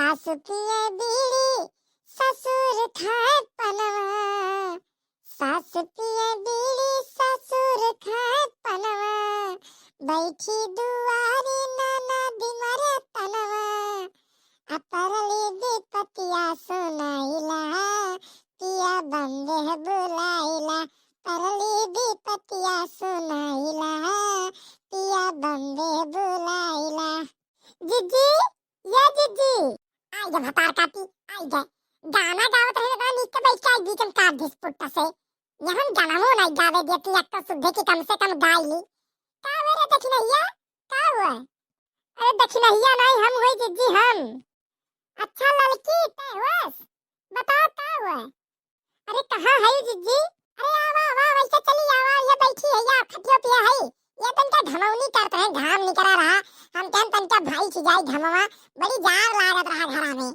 सासु पिए बीड़ी ससुर खाए पनवा, सासु पिए बीड़ी ससुर खाए पनवा, बैठी दुआरी ननद मरे तनवा, अपरली विपतिया सुनाइला, पिया बंदे बुलाइला, परली विपतिया सुनाइला, पिया बंदे बुलाइला। जीजी, ये जीजी, आई जा भतार काटी, आई जा। गाना गावत रहे ना नीचे बैठ के आई बीच में काट दिस पुट्टा से। यहाँ गाना मो नहीं गावे देती एक तो सुधे की कम से कम गाई ली। का वेरे दक्षिणैया? का हुआ? अरे दक्षिणैया नहीं हम हुई जीजी हम। अच्छा लड़की ते हुआस? बताओ का हुआ? अरे कहाँ है जीजी? अरे आवा आवा वैसे चली आवा ये बैठी है या खटियो पिया है। ये तनका घमौनी करते हैं घाम निकला रहा। हम कहन तनका भाई की जाई घमवा बड़ी जार लागत रहा घरा में।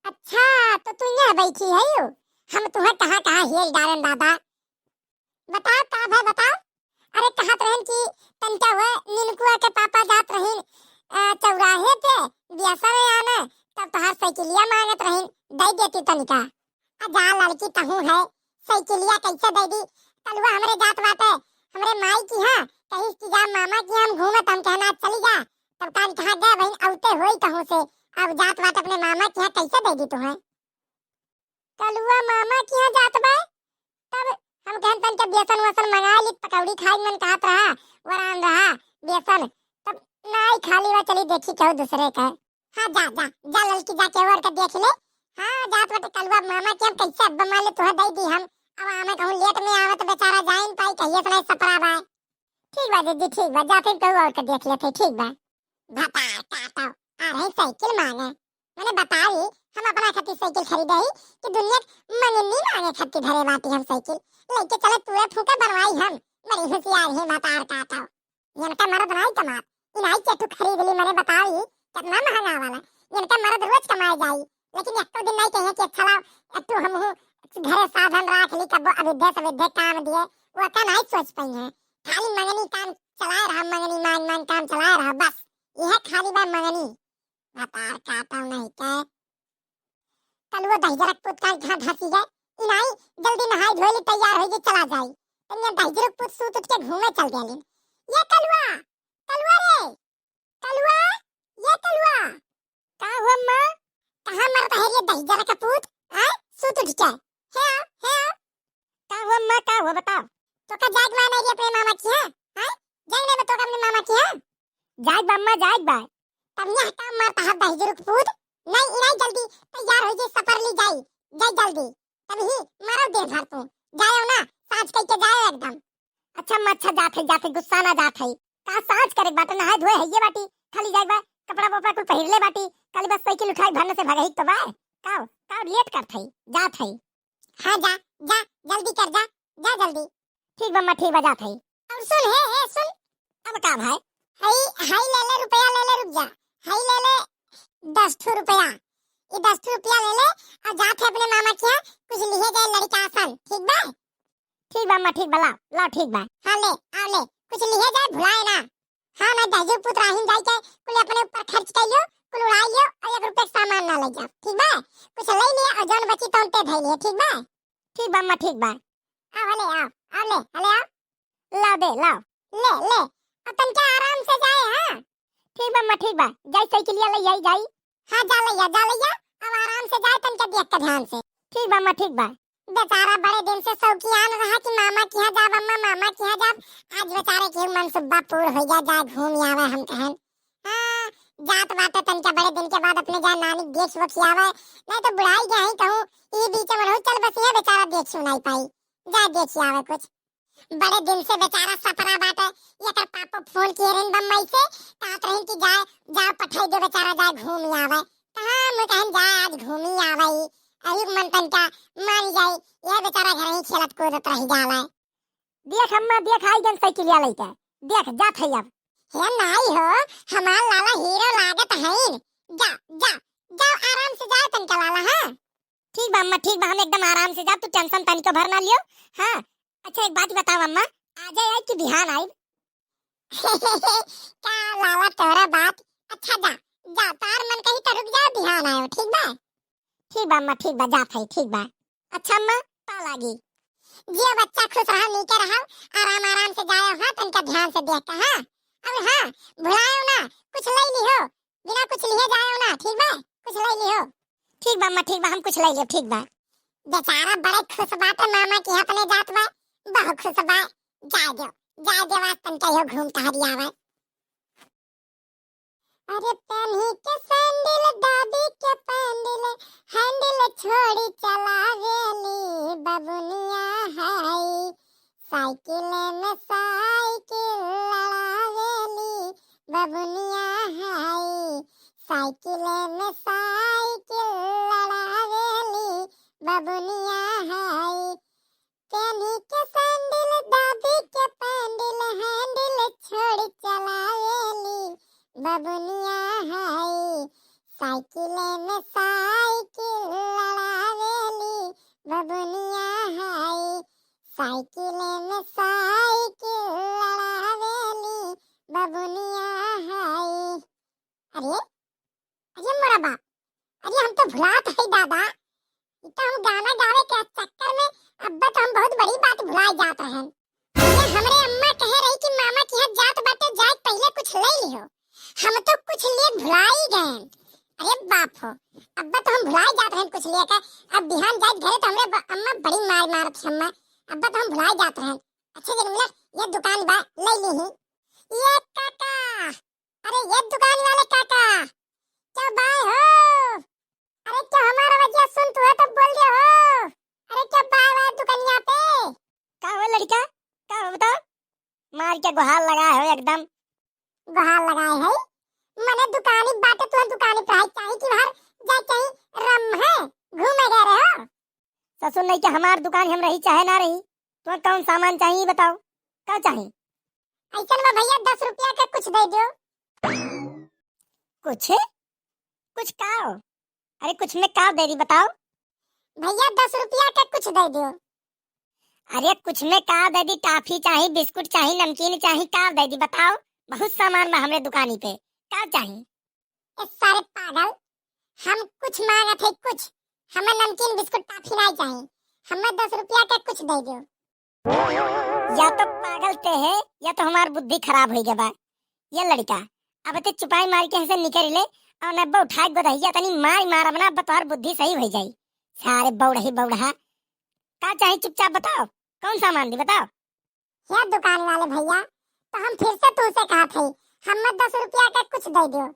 अच्छा तो तू यहाँ बैठी है यू? हम तुम्हें कहाँ हेल डालन दादा। बताओ का भाई बताओ। अरे कहत रहन कि तनका हुआ निनकुआ के पापा जात रहिन चौराहे पे बियासा में आना तब तहार साइकिलिया मांगत रहिन दे देती तनिका। जा लड़की कहूँ है साइकिलिया कैसे दे दी? कलवा हमरे जात बाटे हमरे माई की हां कहीं की जा मामा की हम घूमत हम कहना चली जा तब कान कहा गए बहन औते होई कहूं से अब जात बात अपने मामा की हां कैसे दे दी तुम्हें? कलवा मामा की हां जात बा तब हम कहन तन के बेसन वसन मंगा ली पकौड़ी खाई मन कहत रहा वरान रहा बेसन तब नहीं खाली वा चली देखी क्यों दूसरे का। हां जा जा जा लड़की जा के और का देख ले। हां जात बाटे कलवा मामा के हम कैसे अब मान ले तुहे दे दी हम अब हमें कहूं लेट में आवत बेचारा जाइन पाई कहिए सलाई सपरा बा। ठीक बा दीदी ठीक बा जा फिर कहूं और का देख लेते ठीक बा। बता काटा आ रही साइकिल मांगे मैंने बताई हम अपना खातिर साइकिल खरीदे ही कि दुनिया मंगनी मांगे खातिर धरे बाटी हम साइकिल लेके चले पूरे फूके बनवाई हम बड़ी होशियार है बता काटा। इनका मर्द नहीं कमा इनाई के तू खरीद ली मैंने बताई कितना महंगा वाला इनका मर्द रोज कमाए जाई लेकिन एक तो दिन नहीं कहे कि अच्छा ला तू हम हूं घरे साधन राख ली कब अविद्या काम दिए वो का नहीं सोच पाई है खाली मंगनी काम चलाए रहा मंगनी मांग मांग काम चलाए रहा बस यह खाली बार मंगनी बता काटा नहीं के कल वो दहीजरक पुत का घर धसी गए इनाई जल्दी नहाई धोई तैयार हो गई चला जाई तन्ने दहीजरक पुत सूत उठ के घूमे चल गेलिन। ये कलवा कलवा रे कलवा ये कलवा का हुआ मां कहां मरता है ये दहीजरक का पुत हां सूत उठ के है का हुआ मां का हुआ बताओ तो का जाग मां नहीं अपने मामा की हां जाग नहीं तो अपने मामा की हां जाग बम्मा जाग बा तब यह काम मारता है दहीजरक पुत नहीं नहीं जल्दी तैयार हो जाए सफर ली जाई जाई जल्दी तब ही मारो दिन भर तू जाओ ना साज कह के जाओ एकदम। अच्छा मच्छा जात है गुस्सा ना जात है का साज करे बात ना है धोए है ये बाटी खाली जाई बा कपड़ा वपड़ा कुल पहिर ले बाटी कल बस साइकिल उठाई भरने से भगही तो बा का लेट करत है जात है। हां जा जा जल्दी कर जा जा जल्दी ठीक बम्मा ठीक बा जात है। और सुन है सुन अब का भाई हाई ले ले रुपया ले ले रुक जा हाई ले ले 10 रुपया ये 10 रुपया ले ले और जात है अपने मामा के यहाँ कुछ लिए जाए लड़का आसन ठीक बा ठीक बा लाओ ठीक बा हाँ ले आओ ले कुछ लिए जाए भुलाए ना। हाँ मैं दहजू पुत्र राहिन जाए के कुल अपने ऊपर खर्च कर लियो कुल उड़ाई लियो और 1 रुपया सामान ना ले जा ठीक बा कुछ ले लिया और जौन बची तो उनते धई लिया ठीक बा अम्मा ठीक बा आओ ले आओ ले आओ लाओ दे लाओ ले अपन के आराम से जाए। हाँ ठीक बा अम्मा ठीक बा जाई साइकिलिया ले आई जाई हाँ जा लिया अब आराम से जाए तन के देख के ध्यान से ठीक बा अम्मा ठीक बा। बेचारा बड़े दिन से शौकियान रहा कि मामा की यहाँ जाब अम्मा मामा की यहाँ जाब आज बेचारे के मन सुब्बा पूर हो गया जा घूम आवे हम कहन। हाँ जात बात तन के बड़े दिन के बाद अपने जा नानी देख वखी आवे नहीं तो बुढ़ाई गया ही कहूँ ये बीच में रहो चल बस ये बेचारा देख सुनाई पाई जा देखी आवे कुछ बड़े दिन से बेचारा सपना बाटे ये कर पापा फोन किए रन बम्बई से कहत रही कि जा पठाई दे बेचारा जा घूम आवे कहां मैं कहन जा आज घूमी आवे अही मन तन का मान जाई ये बेचारा घर ही खेलत कूदत रह जाला। देख अम्मा देख आई जन साइकिलिया लेके देख जात है अब हे नहीं हो हमार लाला हीरो लागत है जा जा जा आराम से जा तन का लाला। हां ठीक बा अम्मा ठीक बा हम एकदम आराम से जा तू टेंशन तन को भर ना लियो। हां अच्छा एक बात बताओ अम्मा आ जाए कि बिहान आई क्या लाला तोरा बात अच्छा जा जा तार मन कही तो रुक जाओ ध्यान आयो ठीक बा। ठीक बा अम्मा ठीक बा जात है ठीक बा। अच्छा अम्मा पा लागी जिया बच्चा खुश रहा नीचे रहा आराम आराम से जायो हां तनका ध्यान से देख के हां। अब हां भुलायो ना कुछ ले लियो बिना कुछ लिए जायो ना ठीक बा कुछ ले लियो। ठीक बा अम्मा ठीक बा हम कुछ ले लियो ठीक बा। बेचारा बड़े खुश बात मामा की अपने जात बा बहुत खुश बा जा दो आज तनका यो घूम टहरी आवे। अरे पहनी के सैंडल दादी के पैंडल हैंडल छोड़ी चलावेली बबुनिया हाय साइकिल में साइकिल लड़ावेली बबुनिया हाय साइकिल में साइकिल लड़ावेली बबुनिया हाय पहनी के सैंडल दादी के पैंडल हैंडल छोड़ी चलावेली बबुनिया हाय साइकिल में साइकिल लड़ावेली बबुनिया हाय साइकिल में साइकिल लड़ावेली बबुनिया हाय। अरे अरे मोरा बाप अरे हम तो भुलात है दादा इतना हम गाना गावे के चक्कर में अब्बा तो हम बहुत बड़ी बात भुला जात हैं। ये हमरे अम्मा कह रही कि मामा की हद जात बाटे जाए पहले कुछ ले लियो हम तो कुछ लिए भुला ही गए। अरे बाप हो अब्बा तो हम भुला ही जाते हैं कुछ लिए का अब बिहान जाए घरे तो हमरे अम्मा बड़ी मार मारत है अम्मा अब्बा तो हम भुला ही जाते हैं। अच्छा जरूर ये दुकान बा ले ली ही ये काका अरे ये दुकान वाले काका क्या बाय हो अरे क्या हमारा वजह सुन तू है तो बोल दे हो अरे क्या बाय है दुकानिया पे का हो लड़का का हो बताओ मार के गुहार लगाए हो एकदम गुहार लगाए है मने दुकानी बाटे तो दुकानी पे है चाहे कि बाहर जाए चाहे रम है घूमे गए रहे हो ससुर नहीं कि हमार दुकान हम रही चाहे ना रही तो कौन सामान चाहिए बताओ क्या चाहिए। ऐसा में भैया 10 रुपया का कुछ दे दो। कुछ कुछ का हो अरे कुछ में का दे दी बताओ भैया 10 रुपया का कुछ दे दो। अरे कुछ में का दे दी टॉफी चाहिए बिस्कुट चाहिए नमकीन चाहिए का दे दी बताओ बहुत सामान बा हमरे दुकानी पे का चाहिए। इस सारे पागल हम कुछ मांगा थे कुछ हमें नमकीन बिस्कुट टॉफी नहीं चाहिए हमें 10 रुपया का कुछ दे दो। या तो पागल ते है या तो हमार बुद्धि खराब हो गया बा। ये लड़का अब ते चुपाई मार के ऐसे निकल ले और नब्बे उठा के गोदहिया तनी मार अपना बतौर बुद्धि सही हो जाई। सारे बौड़ा का चाहिए चुपचाप बताओ कौन सामान दी बताओ। या दुकान वाले भैया तो हम फिर से तुझसे कहा थे हमें 10 रुपया का कुछ दे दो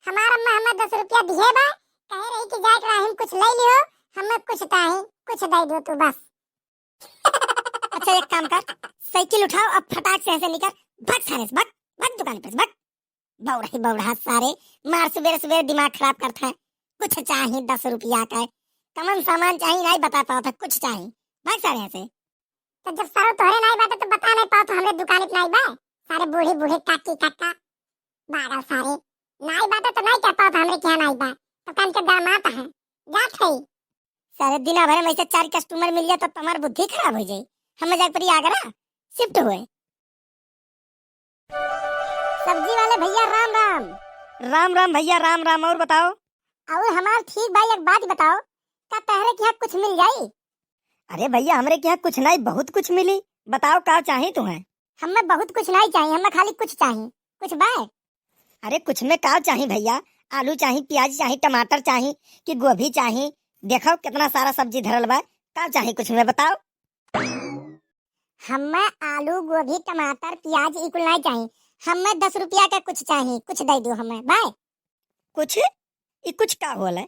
हमारा अम्मा हमें 10 रुपया दिए बा कह रही कि जाके राहिम कुछ ले लियो हमें कुछ चाहिए कुछ दे दो तू बस। अच्छा एक काम कर साइकिल उठाओ अब फटाक से ऐसे निकल भाग सारे से भाग दुकान पे भाग बौड़ा सारे मार सवेरे दिमाग खराब करता है। कुछ चाहिए 10 रुपया का कमन सामान चाहिए नहीं बता पाओ था कुछ चाहिए भाग सारे ऐसे। तो जब सारो तोहरे नहीं बात तो बता नहीं पाओ तो हमरे दुकान पे नहीं बा सारे बूढ़े काकी काका बारह सारे नहीं बात तो नहीं कह पाओ तो हमरे क्या नहीं बा तो कान के दामाद है जात है सारे दिन भर में ऐसे 4 कस्टमर मिल जाए तो तुम्हारी बुद्धि खराब हो जाए। हम जाके पर आगरा शिफ्ट हुए। सब्जी वाले भैया राम भैया राम और बताओ। और हमार ठीक भाई एक बात बताओ का तहरे के यहाँ कुछ मिल जाई। अरे भैया हमरे के यहाँ कुछ नहीं बहुत कुछ मिली बताओ का चाहिए तुम्हें। हमें बहुत कुछ नहीं चाहिए हमें खाली कुछ चाहिए कुछ बाय। अरे कुछ में का चाहिए भैया आलू चाहिए प्याज चाहिए टमाटर चाहिए कि गोभी चाहिए देखो कितना सारा सब्जी धरल बा का चाहिए कुछ में बताओ। हमें आलू गोभी टमाटर प्याज इकुल नहीं चाहिए हमें 10 रुपया का कुछ चाहिए कुछ दे दो हमें बाय। कुछ ये कुछ का होला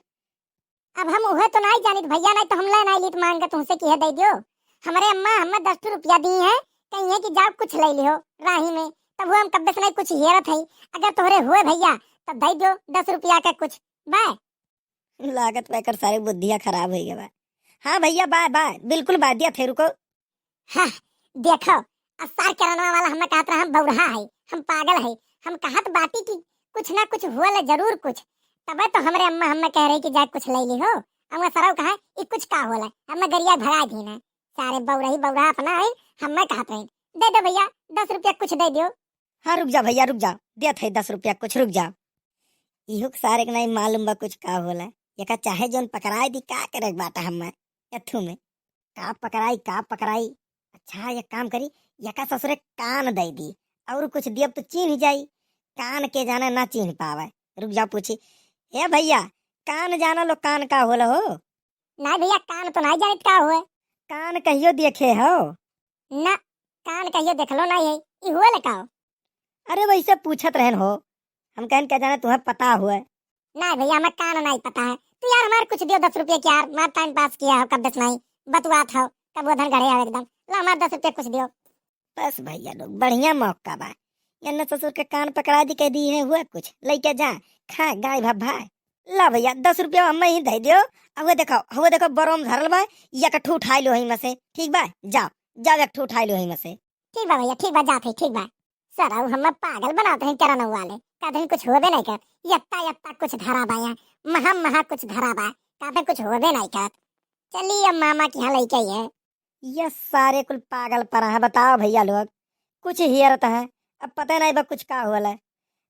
अब हम उहे तो नहीं जानित भैया नहीं तो हमला नहीं लीट मांग के तुमसे किए दे दियो। हमारे अम्मा हमें 10 रुपया दी है कहीं है कि जाओ कुछ ले लियो राही में तब हम कब्बे से नहीं कुछ हेरत है अगर तोहरे हुए भैया तब दे दो 10 रुपया का कुछ बाय। लागत पैकर सारे बुद्धियां खराब हो गया। हाँ भैया बाय बिल्कुल बाय दिया थे रुको। हाँ देखो असार कराने वाला हमें कहता हम बौड़ा है हम पागल है हम कहत बाती की कुछ ना कुछ हुआ जरूर कुछ तब तो हमरे अम्मा हमें कह रही कि जा कुछ ले ली हो हम सराव कहा ये कुछ का होला हमें गरिया भरा दी ना सारे बौड़ा अपना है हमें कहते हैं दे दो भैया 10 रुपया कुछ दे दियो। हाँ रुक जा भैया रुक जा दिया थे 10 रुपया कुछ रुक जा इहो के सारे के नहीं मालूम बा कुछ का होला। यका चाहे जोन पकड़ाई दी का करे बाटा हमें एथू में का पकड़ाई। अच्छा ये काम करी, यका ससुरे कान दे दी और कुछ दियब तो चिन्ह जाई। कान के जाने ना चिन्ह पावे। रुक जा पूछी, हे भैया कान जाना लो कान का होला हो? नहीं भैया कान तो नहीं जानत का हुए। कान कहियो देखे हो? ना कान कहियो देखलो नहीं है। ई हुए लकाओ। अरे वैसे पूछत रहन हो, हम कहन क्या जाने तुम्हें पता हुए। नहीं भैया हमें कान नहीं पता है। तू यार हमारे कुछ दियो 10 रुपये की यार, मार टाइम पास किया हो कब दस नहीं बतुआ था कब उधर गड़े आओ एकदम। ला हमारे 10 रुपये कुछ दियो। बस भैया लोग बढ़िया मौका बा। यन्ने ससुर के कान पकड़ा दी के दी है हुआ कुछ लेके जा खा गाय भाई। ला भैया 10 रुपया हमें ही दे दियो। हुए देखो बरोम धरल बा, या कठू उठाई लो ही में से। ठीक बा जाओ जाओ एक ठू उठाई लो ही में से। ठीक बा भैया ठीक बा जाते ठीक बा। सर अब हमें पागल बनाते हैं करन वाले। कहते कुछ होबे नहीं कर। यत्ता यत्ता कुछ धरा बा यहाँ, महा महा कुछ धरा बा। कहते कुछ होबे नहीं कर। चलिए अब मामा की यहाँ लेके ही है। ये सारे कुल पागल परा है। बताओ भैया लोग कुछ हियरत है, अब पता नहीं बा कुछ का होला।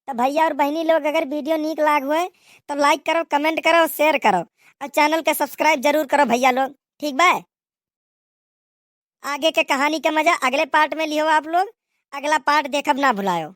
तो भैया और बहनी लोग अगर वीडियो नीक लाग हुए तो लाइक करो, कमेंट करो, शेयर करो और चैनल के सब्सक्राइब जरूर करो भैया लोग। ठीक बा? आगे के कहानी का मजा अगले पार्ट में लियो आप लोग। अगला पार्ट देखब ना भुलायो।